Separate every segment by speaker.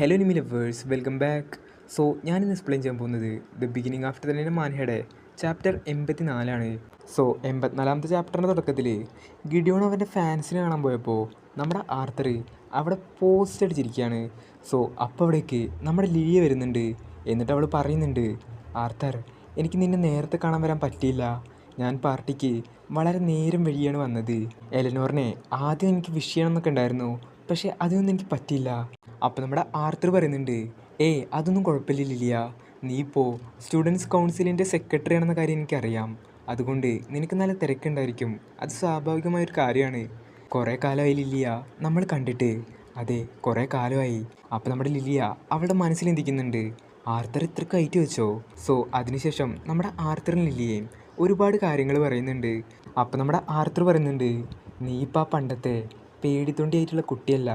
Speaker 1: Hello Nimi lovers, welcome back. ഞാനിന്ന് explain ചെയ്യാൻ പോകുന്നത് ദ ബിഗിനിങ് ആഫ്റ്റർ ദ മാൻഹയുടെ ചാപ്റ്റർ 84 സോ 84ാമത്തെ ചാപ്റ്ററിൻ്റെ തുടക്കത്തിൽ ഗിഡിയോൺ അവൻ്റെ ഫാൻസിനെ കാണാൻ പോയപ്പോൾ നമ്മുടെ ആർത്തർ അവിടെ പോസ്റ്റ് അടിച്ചിരിക്കുകയാണ്. അപ്പോൾ അവിടേക്ക് നമ്മുടെ ലിലിയ വരുന്നുണ്ട്. എന്നിട്ട് അവൾ പറയുന്നുണ്ട്, ആർത്തർ, എനിക്ക് നിന്നെ നേരത്തെ കാണാൻ വരാൻ പറ്റിയില്ല. ഞാൻ പാർട്ടിക്ക് വളരെ നേരം വഴിയാണ് വന്നത്. എലനോറിനെ ആദ്യം എനിക്ക് വിഷ് ചെയ്യണമെന്നൊക്കെ ഉണ്ടായിരുന്നു, പക്ഷേ അതിനൊന്നും എനിക്ക് പറ്റിയില്ല. അപ്പോൾ നമ്മുടെ ആർത്തർ പറയുന്നുണ്ട്, അതൊന്നും കുഴപ്പമില്ല ലിലിയ, നീ ഇപ്പോൾ സ്റ്റുഡൻസ് കൗൺസിലിൻ്റെ സെക്രട്ടറി ആണെന്ന കാര്യം എനിക്കറിയാം. അതുകൊണ്ട് നിനക്ക് നല്ല തിരക്കുണ്ടായിരിക്കും. അത് സ്വാഭാവികമായൊരു കാര്യമാണ്. കുറേ കാലമായി ലിലിയ നമ്മൾ കണ്ടിട്ട്. അതെ, കുറേ കാലമായി. അപ്പോൾ നമ്മുടെ ലിലിയ അവളുടെ മനസ്സിൽ ചിന്തിക്കുന്നുണ്ട്, ആർത്തർ ഇത്ര കയറ്റി വെച്ചോ. അതിനുശേഷം നമ്മുടെ ആർത്തറും ലിലിയയും ഒരുപാട് കാര്യങ്ങൾ പറയുന്നുണ്ട്. അപ്പോൾ നമ്മുടെ ആർത്തർ പറയുന്നുണ്ട്, നീ ഇപ്പോൾ ആ പണ്ടത്തെ പേടിത്തൊണ്ടിയായിട്ടുള്ള കുട്ടിയല്ല,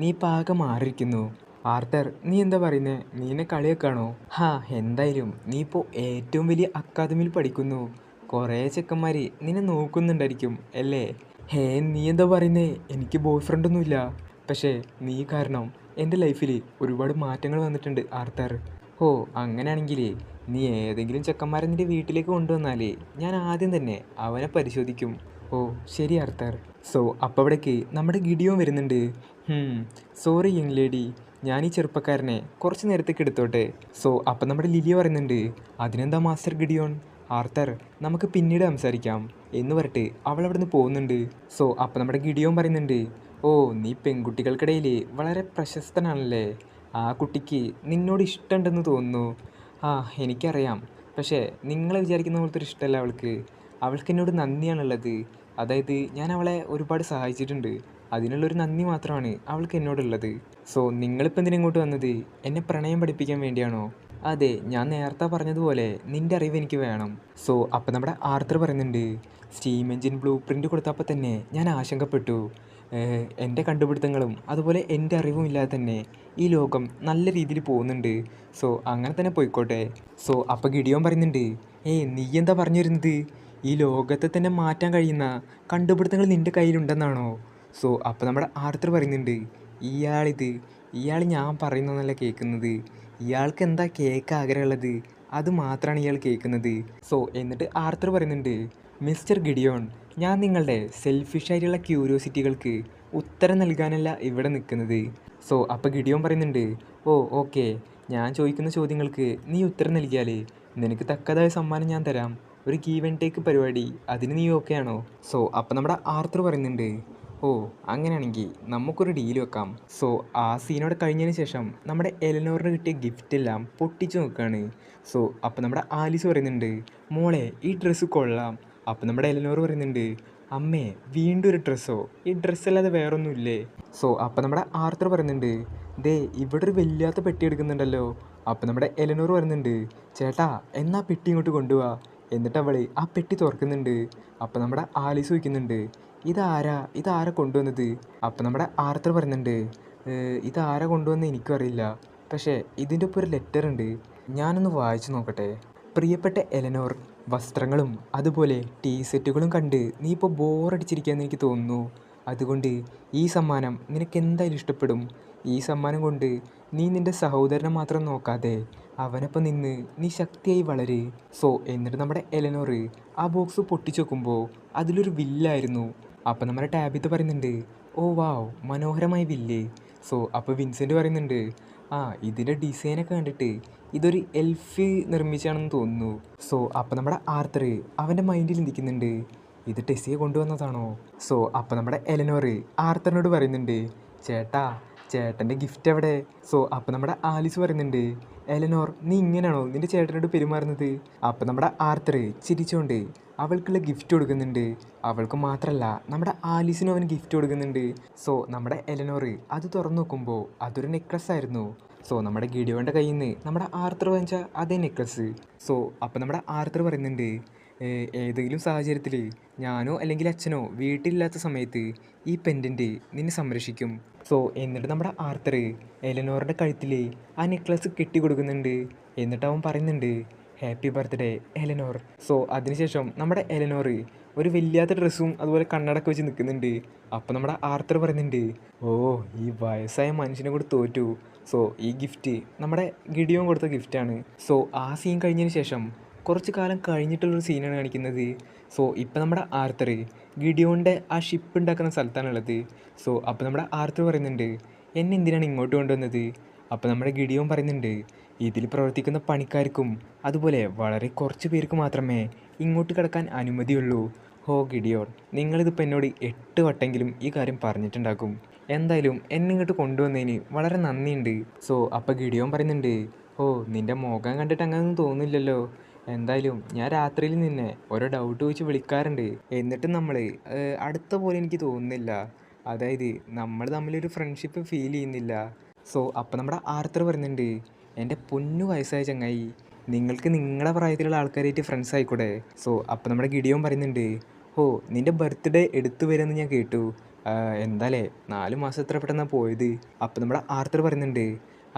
Speaker 1: നീ ഇപ്പോൾ ആകെ മാറിയിരിക്കുന്നു. ആർത്തർ, നീ എന്താ പറയുന്നത്? നീ എന്നെ കളിയാക്കാണോ? എന്തായാലും നീ ഇപ്പോൾ ഏറ്റവും വലിയ അക്കാദമിയിൽ പഠിക്കുന്നു. കുറേ ചെക്കന്മാർ നിന്നെ നോക്കുന്നുണ്ടായിരിക്കും അല്ലേ? നീ എന്താ പറയുന്നേ? എനിക്ക് ബോയ് ഫ്രണ്ടൊന്നുമില്ല. പക്ഷേ നീ കാരണം എൻ്റെ ലൈഫിൽ ഒരുപാട് മാറ്റങ്ങൾ വന്നിട്ടുണ്ട് ആർത്തർ. അങ്ങനെയാണെങ്കിൽ നീ ഏതെങ്കിലും ചെക്കന്മാരെ നിൻ്റെ വീട്ടിലേക്ക് കൊണ്ടുവന്നാൽ ഞാൻ ആദ്യം തന്നെ അവനെ പരിശോധിക്കും. ശരി ആർത്തർ. അപ്പോൾ അവിടേക്ക് നമ്മുടെ ഗിഡിയോൺ വരുന്നുണ്ട്. സോറി യങ് ലേഡി, ഞാൻ ഈ ചെറുപ്പക്കാരനെ കുറച്ച് നേരത്തേക്ക് എടുത്തോട്ടെ. അപ്പം നമ്മുടെ ലിലിയ പറയുന്നുണ്ട്, അതിനെന്താ മാസ്റ്റർ ഗിഡിയോൺ. ആർത്തർ, നമുക്ക് പിന്നീട് സംസാരിക്കാം എന്ന് പറഞ്ഞിട്ട് അവൾ അവിടെ നിന്ന് പോകുന്നുണ്ട്. അപ്പം നമ്മുടെ ഗിഡിയോൺ പറയുന്നുണ്ട്, നീ പെൺകുട്ടികൾക്കിടയിൽ വളരെ പ്രശസ്തനാണല്ലേ. ആ കുട്ടിക്ക് നിന്നോട് ഇഷ്ടമുണ്ടെന്ന് തോന്നുന്നു. എനിക്കറിയാം. പക്ഷേ നിങ്ങൾ വിചാരിക്കുന്ന പോലത്തെ ഒരു ഇഷ്ടമല്ല അവൾക്ക് എന്നോട് നന്ദിയാണുള്ളത്. അതായത് ഞാൻ അവളെ ഒരുപാട് സഹായിച്ചിട്ടുണ്ട്. അതിനുള്ളൊരു നന്ദി മാത്രമാണ് അവൾക്ക് എന്നോടുള്ളത്. നിങ്ങളിപ്പോൾ എന്തിനാ ഇങ്ങോട്ട് വന്നത്? എന്നെ പ്രണയം പഠിപ്പിക്കാൻ വേണ്ടിയാണോ? അതെ, ഞാൻ നേരത്തെ പറഞ്ഞതുപോലെ നിൻ്റെ അറിവ് എനിക്ക് വേണം. അപ്പോൾ നമ്മുടെ ആർത്തർ പറയുന്നുണ്ട്, സ്റ്റീം എഞ്ചിൻ ബ്ലൂ പ്രിൻ്റ് കൊടുത്തപ്പോൾ തന്നെ ഞാൻ ആശങ്കപ്പെട്ടു. എൻ്റെ കണ്ടുപിടുത്തങ്ങളും അതുപോലെ എൻ്റെ അറിവും ഇല്ലാതെ തന്നെ ഈ ലോകം നല്ല രീതിയിൽ പോകുന്നുണ്ട്. അങ്ങനെ തന്നെ പോയിക്കോട്ടെ. അപ്പോൾ ഗിഡിയോൺ പറയുന്നുണ്ട്, നീ എന്താ പറഞ്ഞു വരുന്നത്? ഈ ലോകത്തെ തന്നെ മാറ്റാൻ കഴിയുന്ന കണ്ടുപിടുത്തങ്ങൾ നിൻ്റെ കയ്യിലുണ്ടെന്നാണോ? അപ്പോൾ നമ്മുടെ ആർത്തർ പറയുന്നുണ്ട്, ഇയാൾ ഞാൻ പറയുന്നതല്ല കേൾക്കുന്നത്. ഇയാൾക്ക് എന്താ കേൾക്കാൻ ആഗ്രഹമുള്ളത് അത് മാത്രമാണ് ഇയാൾ കേൾക്കുന്നത്. എന്നിട്ട് ആർത്തർ പറയുന്നുണ്ട്, മിസ്റ്റർ ഗിഡിയോൺ, ഞാൻ നിങ്ങളുടെ സെൽഫിഷായിട്ടുള്ള ക്യൂരിയോസിറ്റികൾക്ക് ഉത്തരം നൽകാനല്ല ഇവിടെ നിൽക്കുന്നത്. അപ്പോൾ ഗിഡിയോൺ പറയുന്നുണ്ട്, ഓക്കെ, ഞാൻ ചോദിക്കുന്ന ചോദ്യങ്ങൾക്ക് നീ ഉത്തരം നൽകിയാൽ നിനക്ക് തക്കതായ സമ്മാനം ഞാൻ തരാം. ഒരു ഗീവ് ആൻഡ് ടേക്ക് പരിപാടി, അതിന് നീ ഓക്കെ ആണോ? അപ്പോൾ നമ്മുടെ ആർത്തർ പറയുന്നുണ്ട്, അങ്ങനെയാണെങ്കിൽ നമുക്കൊരു ഡീൽ വെക്കാം. ആ സീനോടെ കഴിഞ്ഞതിന് ശേഷം നമ്മുടെ എലനോറിന് കിട്ടിയ ഗിഫ്റ്റ് എല്ലാം പൊട്ടിച്ച് നോക്കുകയാണ്. അപ്പോൾ നമ്മുടെ ആലീസ് പറയുന്നുണ്ട്, മോളെ ഈ ഡ്രസ്സ് കൊള്ളാം. അപ്പോൾ നമ്മുടെ എലനോർ പറയുന്നുണ്ട്, അമ്മേ വീണ്ടും ഒരു ഡ്രസ്സോ? ഈ ഡ്രസ്സല്ലാതെ വേറൊന്നുമില്ലേ? അപ്പോൾ നമ്മുടെ ആർത്തർ പറയുന്നുണ്ട്, ഇവിടെ ഒരു വല്ലാത്ത പെട്ടി എടുക്കുന്നുണ്ടല്ലോ. അപ്പോൾ നമ്മുടെ എലനോർ പറയുന്നുണ്ട്, ചേട്ടാ എന്നാ പെട്ടി ഇങ്ങോട്ട് കൊണ്ടുപോവാ. എന്നിട്ട് അവൾ ആ പെട്ടി തുറക്കുന്നുണ്ട്. അപ്പോൾ നമ്മുടെ ആലീസ് ചോദിക്കുന്നുണ്ട്, ഇതാരാ കൊണ്ടുവന്നത്? അപ്പോൾ നമ്മുടെ ആർത്തർ പറയുന്നുണ്ട്, ഇതാരാ കൊണ്ടുവന്ന് എനിക്കും അറിയില്ല, പക്ഷേ ഇതിൻ്റെ ഒപ്പം ഒരു ലെറ്റർ ഉണ്ട്, ഞാനൊന്ന് വായിച്ചു നോക്കട്ടെ. പ്രിയപ്പെട്ട എലനോർ, വസ്ത്രങ്ങളും അതുപോലെ ടീ സെറ്റുകളും കണ്ട് നീ ഇപ്പോൾ ബോറടിച്ചിരിക്കുകയെന്ന് എനിക്ക് തോന്നുന്നു. അതുകൊണ്ട് ഈ സമ്മാനം നിനക്ക് എന്തായാലും ഇഷ്ടപ്പെടും. ഈ സമ്മാനം കൊണ്ട് നീ നിൻ്റെ സഹോദരനെ മാത്രം നോക്കാതെ അവനൊപ്പം നിന്ന് നീ ശക്തിയായി വളര്. എന്നിട്ട് നമ്മുടെ എലനോർ ആ ബോക്സ് പൊട്ടിച്ചു നോക്കുമ്പോൾ അതിലൊരു വില്ലായിരുന്നു. അപ്പോൾ നമ്മുടെ ടാബിത്ത് പറയുന്നുണ്ട്, വാവ്, മനോഹരമായ വില്ല്. അപ്പോൾ വിൻസെൻ്റ് പറയുന്നുണ്ട്, ഇതിൻ്റെ ഡിസൈനൊക്കെ കണ്ടിട്ട് ഇതൊരു എൽഫ് നിർമ്മിച്ചാണെന്ന് തോന്നുന്നു. അപ്പോൾ നമ്മുടെ ആർത്തർ അവൻ്റെ മൈൻഡിൽ ചിന്തിക്കുന്നുണ്ട്, ഇത് ടെസ്സിയെ കൊണ്ടുവന്നതാണോ? അപ്പോൾ നമ്മുടെ എലനോർ ആർത്തറിനോട് പറയുന്നുണ്ട്, ചേട്ടൻ്റെ ഗിഫ്റ്റ് എവിടെ? അപ്പോൾ നമ്മുടെ ആലീസ് പറയുന്നുണ്ട്, എലനോർ, നീ ഇങ്ങനെയാണോ നിൻ്റെ ചേട്ടനോട് പെരുമാറുന്നത്? അപ്പോൾ നമ്മുടെ ആർത്തർ ചിരിച്ചുകൊണ്ട് അവൾക്കുള്ള ഗിഫ്റ്റ് കൊടുക്കുന്നുണ്ട്. അവൾക്ക് മാത്രമല്ല നമ്മുടെ ആലീസിനും അവൻ ഗിഫ്റ്റ് കൊടുക്കുന്നുണ്ട്. നമ്മുടെ എലനോർ അത് തുറന്നു നോക്കുമ്പോൾ അതൊരു നെക്ലസ് ആയിരുന്നു. നമ്മുടെ ഗിഡിയോൻ്റെ കയ്യിൽ നിന്ന് നമ്മുടെ ആർത്തർ വാങ്ങിച്ച അതേ നെക്ലസ്. അപ്പോൾ നമ്മുടെ ആർത്തർ പറയുന്നുണ്ട്, ഏതെങ്കിലും സാഹചര്യത്തിൽ ഞാനോ അല്ലെങ്കിൽ അച്ഛനോ വീട്ടിലില്ലാത്ത സമയത്ത് ഈ പെൻഡൻറ്റ് നിന്നെ സംരക്ഷിക്കും. എന്നിട്ട് നമ്മുടെ ആർത്തർ എലനോറിൻ്റെ കഴുത്തിൽ ആ നെക്ലസ് കെട്ടി കൊടുക്കുന്നുണ്ട്. എന്നിട്ട് അവൻ പറയുന്നുണ്ട്, ഹാപ്പി ബർത്ത്ഡേ എലനോർ. അതിനുശേഷം നമ്മുടെ എലനോർ ഒരു വല്ലാത്ത ഡ്രസ്സും അതുപോലെ കണ്ണടക്കം വെച്ച് നിൽക്കുന്നുണ്ട്. അപ്പം നമ്മുടെ ആർത്തർ പറയുന്നുണ്ട്, ഓ ഈ വയസ്സായ മനുഷ്യനെ കൂടി തോറ്റു. സോ ഈ ഗിഫ്റ്റ് നമ്മുടെ ഗിഡിയോൻ കൊടുത്ത ഗിഫ്റ്റാണ്. സോ ആ സീൻ കഴിഞ്ഞതിന് ശേഷം കുറച്ച് കാലം കഴിഞ്ഞിട്ടുള്ളൊരു സീനാണ് കാണിക്കുന്നത്. സോ ഇപ്പം നമ്മുടെ ആർത്തർ ഗിഡിയോൻ്റെ ആ ഷിപ്പ് ഉണ്ടാക്കുന്ന സ്ഥലത്താണുള്ളത്. സോ അപ്പോൾ നമ്മുടെ ആർത്തർ പറയുന്നുണ്ട്, എന്നെ എന്തിനാണ് ഇങ്ങോട്ട് കൊണ്ടുവന്നത്? അപ്പോൾ നമ്മുടെ ഗിഡിയോൻ പറയുന്നുണ്ട്, ഇതിൽ പ്രവർത്തിക്കുന്ന പണിക്കാർക്കും അതുപോലെ വളരെ കുറച്ച് പേർക്ക് മാത്രമേ ഇങ്ങോട്ട് കിടക്കാൻ അനുമതിയുള്ളൂ. ഹോ ഗിഡിയോൺ, നിങ്ങളിതിപ്പോൾ എന്നോട് 8 വട്ടെങ്കിലും ഈ കാര്യം പറഞ്ഞിട്ടുണ്ടാക്കും. എന്തായാലും എന്നെ ഇങ്ങോട്ട് കൊണ്ടുവന്നതിന് വളരെ നന്ദിയുണ്ട്. സോ അപ്പോൾ ഗിഡിയോൺ പറയുന്നുണ്ട്, ഓ നിൻ്റെ മുഖം കണ്ടിട്ട് അങ്ങനെയൊന്നും തോന്നില്ലല്ലോ. എന്തായാലും ഞാൻ രാത്രിയിൽ നിന്നെ ഓരോ ഡൗട്ട് ചോദിച്ച് വിളിക്കാറുണ്ട്. എന്നിട്ടും നമ്മൾ അടുത്ത പോലെ എനിക്ക് തോന്നുന്നില്ല. അതായത് നമ്മൾ തമ്മിലൊരു ഫ്രണ്ട്ഷിപ്പ് ഫീൽ ചെയ്യുന്നില്ല. സോ അപ്പോൾ നമ്മുടെ ആർത്തർ പറയുന്നുണ്ട്, എൻ്റെ പൊന്നു വയസ്സായ ചങ്ങായി, നിങ്ങൾക്ക് നിങ്ങളുടെ പ്രായത്തിലുള്ള ആൾക്കാരായിട്ട് ഫ്രണ്ട്സ് ആയിക്കൂടെ? സോ അപ്പോൾ നമ്മുടെ ഗിഡിയോൻ പറയുന്നുണ്ട്, ഓ നിൻ്റെ ബർത്ത്ഡേ എടുത്തു വരുമെന്ന് ഞാൻ കേട്ടു. എന്താലേ 4 മാസം എത്ര പെട്ടെന്നാണ് പോയത്? അപ്പോൾ നമ്മുടെ ആർത്തർ പറയുന്നുണ്ട്,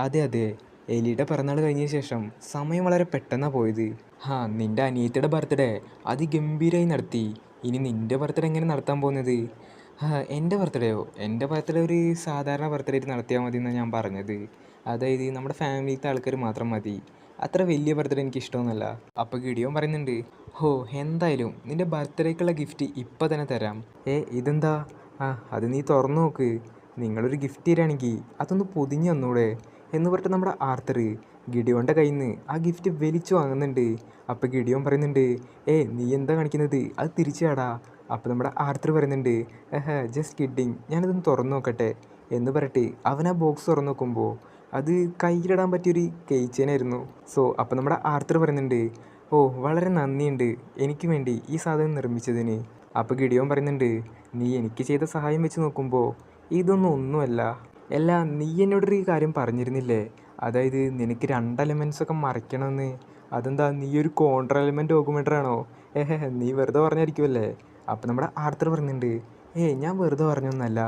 Speaker 1: അതെ അതെ, എലിയുടെ പിറന്നാൾ കഴിഞ്ഞ ശേഷം സമയം വളരെ പെട്ടെന്നാണ് പോയത്. നിൻ്റെ അനിയത്തിയുടെ ബർത്ത്ഡേ അതിഗംഭീരമായി നടത്തി. ഇനി നിൻ്റെ ബർത്ത്ഡേ എങ്ങനെ നടത്താൻ പോകുന്നത്? എൻ്റെ ബർത്ത്ഡേയോ? എൻ്റെ ബർത്ത്ഡേ ഒരു സാധാരണ ബർത്ത്ഡേ ആയിട്ട് നടത്തിയാൽ മതി എന്നാണ് ഞാൻ പറഞ്ഞത്. അതായത് നമ്മുടെ ഫാമിലിയിലത്തെ ആൾക്കാർ മാത്രം മതി. അത്ര വലിയ ബർത്ത്ഡേ എനിക്ക് ഇഷ്ടമൊന്നുമല്ല. അപ്പോൾ ഗിഡിയോൻ പറയുന്നുണ്ട്, ഹോ എന്തായാലും നിൻ്റെ ബർത്ത്ഡേക്കുള്ള ഗിഫ്റ്റ് ഇപ്പം തന്നെ തരാം. ഇതെന്താ? അത് നീ തുറന്നു നോക്ക്. നിങ്ങളൊരു ഗിഫ്റ്റ് തരാണെങ്കിൽ അതൊന്ന് പൊതിഞ്ഞ് തന്നൂടെ എന്ന് പറഞ്ഞിട്ട് നമ്മുടെ ആർത്തർ ഗിഡിയോൻ്റെ കയ്യിൽ നിന്ന് ആ ഗിഫ്റ്റ് വലിച്ചു വാങ്ങുന്നുണ്ട്. അപ്പോൾ ഗിഡിയോൻ പറയുന്നുണ്ട്, നീ എന്താ കാണിക്കുന്നത്? അത് തിരിച്ചു ചാടാ. അപ്പോൾ നമ്മുടെ ആർത്തർ പറയുന്നുണ്ട്, ജസ്റ്റ് കിഡിങ്, ഞാനിതൊന്ന് തുറന്നു നോക്കട്ടെ എന്ന് പറഞ്ഞിട്ട് അവൻ ആ ബോക്സ് തുറന്നു നോക്കുമ്പോൾ അത് കയ്യിലിടാൻ പറ്റിയൊരു കെയ്ച്ചേനായിരുന്നു. സോ അപ്പോൾ നമ്മുടെ ആർത്തർ പറയുന്നുണ്ട്, ഓ വളരെ നന്ദിയുണ്ട് എനിക്ക് വേണ്ടി ഈ സാധനം നിർമ്മിച്ചതിന്. അപ്പോൾ ഗിഡിയോൻ പറയുന്നുണ്ട്, നീ എനിക്ക് ചെയ്ത സഹായം വെച്ച് നോക്കുമ്പോൾ ഇതൊന്നും ഒന്നുമല്ല. നീ എന്നോടൊരു കാര്യം പറഞ്ഞിരുന്നില്ലേ, അതായത് നിനക്ക് 2 എലമെൻറ്റ്സൊക്കെ മറയ്ക്കണമെന്ന്. അതെന്താ, നീ ഒരു കോൺട്ര എലമെൻറ്റ് ഓഗ്മെൻ്ററാണോ? നീ വെറുതെ പറഞ്ഞായിരിക്കുമല്ലേ? അപ്പോൾ നമ്മുടെ ആർത്തർ പറയുന്നുണ്ട്, ഞാൻ വെറുതെ പറഞ്ഞൊന്നുമല്ല,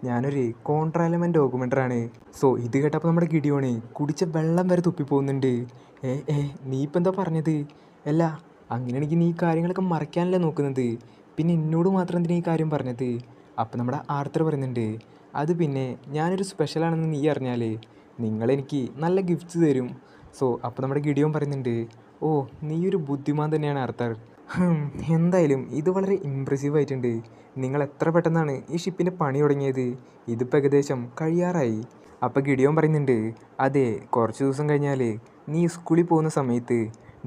Speaker 1: ഞാനൊരു കോൺട്ര എലമെൻറ്റ് ഓഗ്മെൻ്ററാണ്. സോ ഇത് കേട്ടപ്പോൾ നമ്മുടെ ഗിഡിയോണ് കുടിച്ച വെള്ളം വരെ തുപ്പിപ്പോകുന്നുണ്ട്. നീ ഇപ്പം എന്താ പറഞ്ഞത്? അങ്ങനെയാണെങ്കിൽ നീ ഈ കാര്യങ്ങളൊക്കെ മറയ്ക്കാനല്ലേ നോക്കുന്നത്? പിന്നെ എന്നോട് മാത്രം എന്തിനാ ഈ കാര്യം പറഞ്ഞത്? അപ്പോൾ നമ്മുടെ ആർത്തർ പറയുന്നുണ്ട്, അത് പിന്നെ ഞാനൊരു സ്പെഷ്യലാണെന്ന് നീ അറിഞ്ഞാൽ നിങ്ങളെനിക്ക് നല്ല ഗിഫ്റ്റ്സ് തരും. സോ അപ്പോൾ നമ്മുടെ ഗിഡിയോൻ പറയുന്നുണ്ട്, ഓ നീ ഒരു ബുദ്ധിമാൻ തന്നെയാണ് ആർത്തർ. എന്തായാലും ഇത് വളരെ ഇമ്പ്രസീവ് ആയിട്ടുണ്ട്. നിങ്ങൾ എത്ര പെട്ടെന്നാണ് ഈ ഷിപ്പിൻ്റെ പണി തുടങ്ങിയത്? ഇതിപ്പോൾ ഏകദേശം കഴിയാറായി. അപ്പോൾ ഗിഡിയോൻ പറയുന്നുണ്ട്, അതെ, കുറച്ച് ദിവസം കഴിഞ്ഞാൽ നീ സ്കൂളിൽ പോകുന്ന സമയത്ത്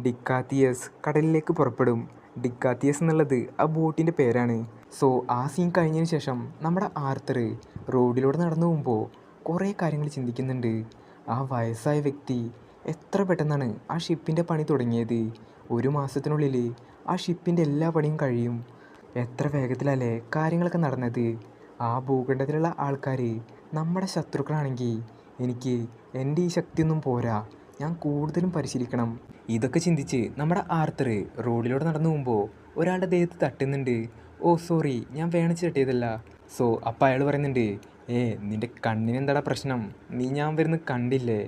Speaker 1: ഡിക്കാത്തിയസ് കടലിലേക്ക് പുറപ്പെടും. ഡിക്കാത്തിയസ് എന്നുള്ളത് ആ ബോട്ടിൻ്റെ പേരാണ്. സോ ആ സീൻ കഴിഞ്ഞതിന് ശേഷം നമ്മുടെ ആർത്തർ റോഡിലൂടെ നടന്നു പോകുമ്പോൾ കുറേ കാര്യങ്ങൾ ചിന്തിക്കുന്നുണ്ട്. ആ വയസ്സായ വ്യക്തി എത്ര പെട്ടെന്നാണ് ആ ഷിപ്പിൻ്റെ പണി തുടങ്ങിയത്? 1 മാസത്തിനുള്ളിൽ ആ ഷിപ്പിൻ്റെ എല്ലാ പണിയും കഴിയും. എത്ര വേഗത്തിലല്ലേ കാര്യങ്ങളൊക്കെ നടന്നത്? ആ ഭൂഖണ്ഡത്തിലുള്ള ആൾക്കാർ നമ്മുടെ ശത്രുക്കളാണെങ്കിൽ എനിക്ക് എൻ്റെ ഈ ശക്തിയൊന്നും പോരാ, ഞാൻ കൂടുതലും പരിശീലിക്കണം. ഇതൊക്കെ ചിന്തിച്ച് നമ്മുടെ ആർത്തർ റോഡിലൂടെ നടന്നു പോകുമ്പോൾ ഒരാളുടെ ദേഹത്ത് തട്ടുന്നുണ്ട്. ഓ സോറി, ഞാൻ വേണിച്ച് തട്ടിയതല്ല. സോ അപ്പോൾ അയാൾ പറയുന്നുണ്ട്, നിൻ്റെ കണ്ണിനെന്താടാ പ്രശ്നം? നീ ഞാൻ വരുന്നത് കണ്ടില്ലേ?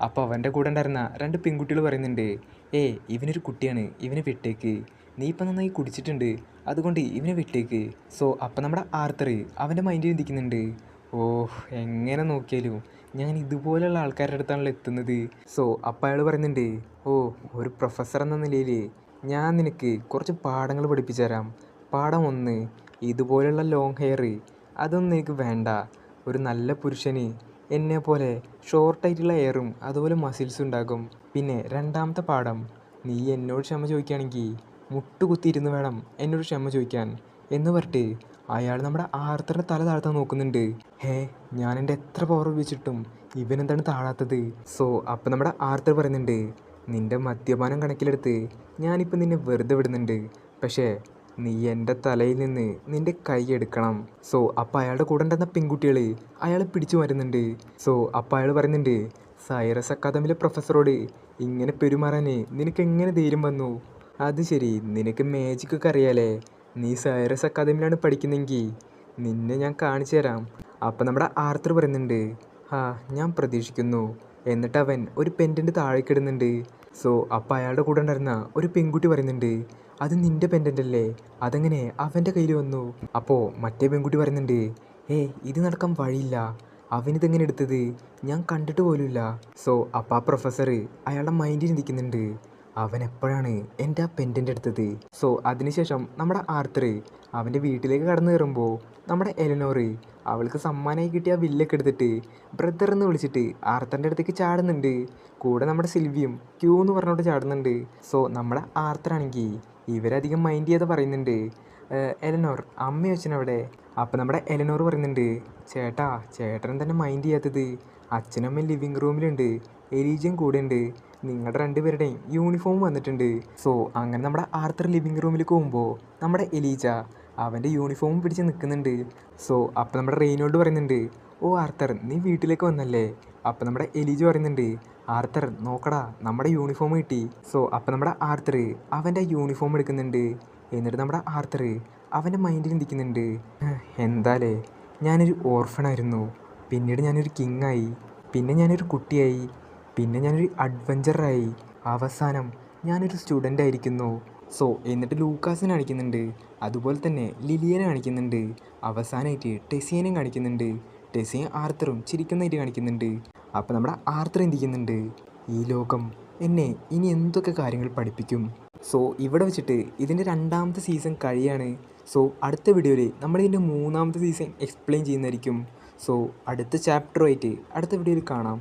Speaker 1: അപ്പോൾ അവൻ്റെ കൂടെ ഉണ്ടായിരുന്ന 2 പെൺകുട്ടികൾ പറയുന്നുണ്ട്, ഇവനൊരു കുട്ടിയാണ്, ഇവനെ വിട്ടേക്ക്. നീ ഇപ്പം നന്നായി കുടിച്ചിട്ടുണ്ട്, അതുകൊണ്ട് ഇവനെ വിട്ടേക്ക്. സോ അപ്പോൾ നമ്മുടെ ആർത്തർ അവൻ്റെ മൈൻഡിൽ ചിന്തിക്കുന്നുണ്ട്, എങ്ങനെ നോക്കിയാലും ഞാൻ ഇതുപോലെയുള്ള ആൾക്കാരുടെ അടുത്താണല്ലോ എത്തുന്നത്. സോ അപ്പോൾ അയാൾ പറയുന്നുണ്ട്, ഒരു പ്രൊഫസർ എന്ന നിലയിൽ ഞാൻ നിനക്ക് കുറച്ച് പാഠങ്ങൾ പഠിപ്പിച്ചു തരാം. പാഠം 1, ഇതുപോലെയുള്ള ലോങ് ഹെയർ അതൊന്നും എനിക്ക് വേണ്ട. ഒരു നല്ല പുരുഷന് എന്നെപ്പോലെ ഷോർട്ടായിട്ടുള്ള ഹെയറും അതുപോലെ മസിൽസും ഉണ്ടാകും. പിന്നെ 2ാമത്തെ പാഠം, നീ എന്നോട് ക്ഷമ ചോദിക്കുകയാണെങ്കിൽ മുട്ടുകുത്തിയിരുന്ന് വേണം എന്നോട് ക്ഷമ ചോദിക്കാൻ എന്ന് പറഞ്ഞിട്ട് അയാൾ നമ്മുടെ ആർത്തറിൻ്റെ തല താഴ്ത്താൻ നോക്കുന്നുണ്ട്. ഞാൻ എൻ്റെ എത്ര പവർ ഉപയോഗിച്ചിട്ടും ഇവനെന്താണ് താഴാത്തത്? സോ അപ്പോൾ നമ്മുടെ ആർത്തർ പറയുന്നുണ്ട്, നിൻ്റെ മദ്യപാനം കണക്കിലെടുത്ത് ഞാനിപ്പോൾ നിന്നെ വെറുതെ വിടുന്നുണ്ട്, പക്ഷേ നീ എൻ്റെ തലയിൽ നിന്ന് നിൻ്റെ കൈ എടുക്കണം. സോ അപ്പോൾ അയാളുടെ കൂടെ ഉണ്ടായിരുന്ന പെൺകുട്ടികൾ അയാളെ പിടിച്ചു വരുന്നുണ്ട്. സോ അപ്പോൾ അയാൾ പറയുന്നുണ്ട്, സൈറസ് അക്കാദമിയിലെ പ്രൊഫസറോട് ഇങ്ങനെ പെരുമാറാൻ നിനക്ക് എങ്ങനെ ധൈര്യം വന്നു? അത് ശരി, നിനക്ക് മാജിക്കൊക്കെ അറിയാലേ? നീ സൈറസ് അക്കാദമിയിലാണ് പഠിക്കുന്നെങ്കിൽ നിന്നെ ഞാൻ കാണിച്ചു തരാം. അപ്പം നമ്മുടെ ആർത്തർ പറയുന്നുണ്ട്, ഞാൻ പ്രതീക്ഷിക്കുന്നു. എന്നിട്ട് അവൻ ഒരു പെൻഡൻ്റ് താഴേക്കിടുന്നുണ്ട്. സോ അപ്പോൾ അയാളുടെ കൂടെ ഉണ്ടായിരുന്ന ഒരു പെൺകുട്ടി പറയുന്നുണ്ട്, അത് നിൻ്റെ പെൻഡൻ്റ് അല്ലേ, അതെങ്ങനെ അവൻ്റെ കയ്യിൽ വന്നു? അപ്പോൾ മറ്റേ പെൺകുട്ടി പറയുന്നുണ്ട്, ഇത് നടക്കാൻ വഴിയില്ല, അവനിതെങ്ങനെ എടുത്തത്, ഞാൻ കണ്ടിട്ട് പോലുമില്ല. സോ അപ്പോൾ ആ പ്രൊഫസർ അയാളുടെ മൈൻഡിൽ ചിന്തിക്കുന്നുണ്ട്, അവൻ എപ്പോഴാണ് എൻ്റെ ആ പെൻഡൻ്റ് എടുത്തത്. സോ അതിനുശേഷം നമ്മുടെ ആർത്തർ അവൻ്റെ വീട്ടിലേക്ക് കടന്നു കയറുമ്പോൾ നമ്മുടെ എലനോർ അവൾക്ക് സമ്മാനമായി കിട്ടിയ ആ വില്ലൊക്കെ എടുത്തിട്ട് ബ്രദർ എന്ന് വിളിച്ചിട്ട് ആർത്തറിൻ്റെ അടുത്തേക്ക് ചാടുന്നുണ്ട്. കൂടെ നമ്മുടെ സിൽവിയും ക്യൂ എന്ന് പറഞ്ഞോട്ട് ചാടുന്നുണ്ട്. സോ നമ്മുടെ ആർത്തറാണെങ്കിൽ ഇവരധികം മൈൻഡ് ചെയ്യാതെ പറയുന്നുണ്ട്, എലനോർ അമ്മ അച്ഛനവിടെ. അപ്പം നമ്മുടെ എലനോർ പറയുന്നുണ്ട്, ചേട്ടൻ തന്നെ മൈൻഡ് ചെയ്യാത്തത്, അച്ഛനമ്മ ലിവിങ് റൂമിലുണ്ട്, എലീജയും കൂടെ ഉണ്ട്, നിങ്ങളുടെ രണ്ടുപേരുടെയും യൂണിഫോം വന്നിട്ടുണ്ട്. സോ അങ്ങനെ നമ്മുടെ ആർത്തർ ലിവിങ് റൂമിലേക്ക് പോകുമ്പോൾ നമ്മുടെ എലീജ അവൻ്റെ യൂണിഫോം പിടിച്ച് നിൽക്കുന്നുണ്ട്. സോ അപ്പം നമ്മുടെ റെയ്നോൾഡ് പറയുന്നുണ്ട്, ഓ ആർത്തർ നീ വീട്ടിലേക്ക് വന്നല്ലേ. അപ്പം നമ്മുടെ എലീജ പറയുന്നുണ്ട്, ആർത്തർ നോക്കടാ നമ്മുടെ യൂണിഫോം കിട്ടി. സോ അപ്പം നമ്മുടെ ആർത്തർ അവൻ്റെ യൂണിഫോം എടുക്കുന്നുണ്ട്. എന്നിട്ട് നമ്മുടെ ആർത്തർ അവൻ്റെ മൈൻഡിൽ ചിന്തിക്കുന്നുണ്ട്, എന്താലേ ഞാനൊരു ഓർഫണായിരുന്നു, പിന്നീട് ഞാനൊരു കിങ്ങായി, പിന്നെ ഞാനൊരു കുട്ടിയായി, പിന്നെ ഞാനൊരു അഡ്വഞ്ചറായി, അവസാനം ഞാനൊരു സ്റ്റുഡൻ്റ് ആയിരിക്കുന്നു. സോ എന്നിട്ട് ലൂക്കാസിനെ കാണിക്കുന്നുണ്ട്, അതുപോലെ തന്നെ ലിലിയനെ കാണിക്കുന്നുണ്ട്, അവസാനമായിട്ട് ടെസിയനെയും കാണിക്കുന്നുണ്ട്. ടെസിയും ആർത്തറും ചിരിക്കുന്നതായിട്ട് കാണിക്കുന്നുണ്ട്. അപ്പോൾ നമ്മുടെ ആർത്തർ ചിന്തിക്കുന്നുണ്ട്, ഈ ലോകം എന്നെ ഇനി എന്തൊക്കെ കാര്യങ്ങൾ പഠിപ്പിക്കും. സോ ഇവിടെ വെച്ചിട്ട് ഇതിൻ്റെ 2ാമത്തെ സീസൺ കഴിയാണ്. സോ അടുത്ത വീഡിയോയിൽ നമ്മളിതിൻ്റെ 3ാമത്തെ സീസൺ എക്സ്പ്ലെയിൻ ചെയ്യുന്നതായിരിക്കും. സോ അടുത്ത ചാപ്റ്ററുമായിട്ട് അടുത്ത വീഡിയോയിൽ കാണാം.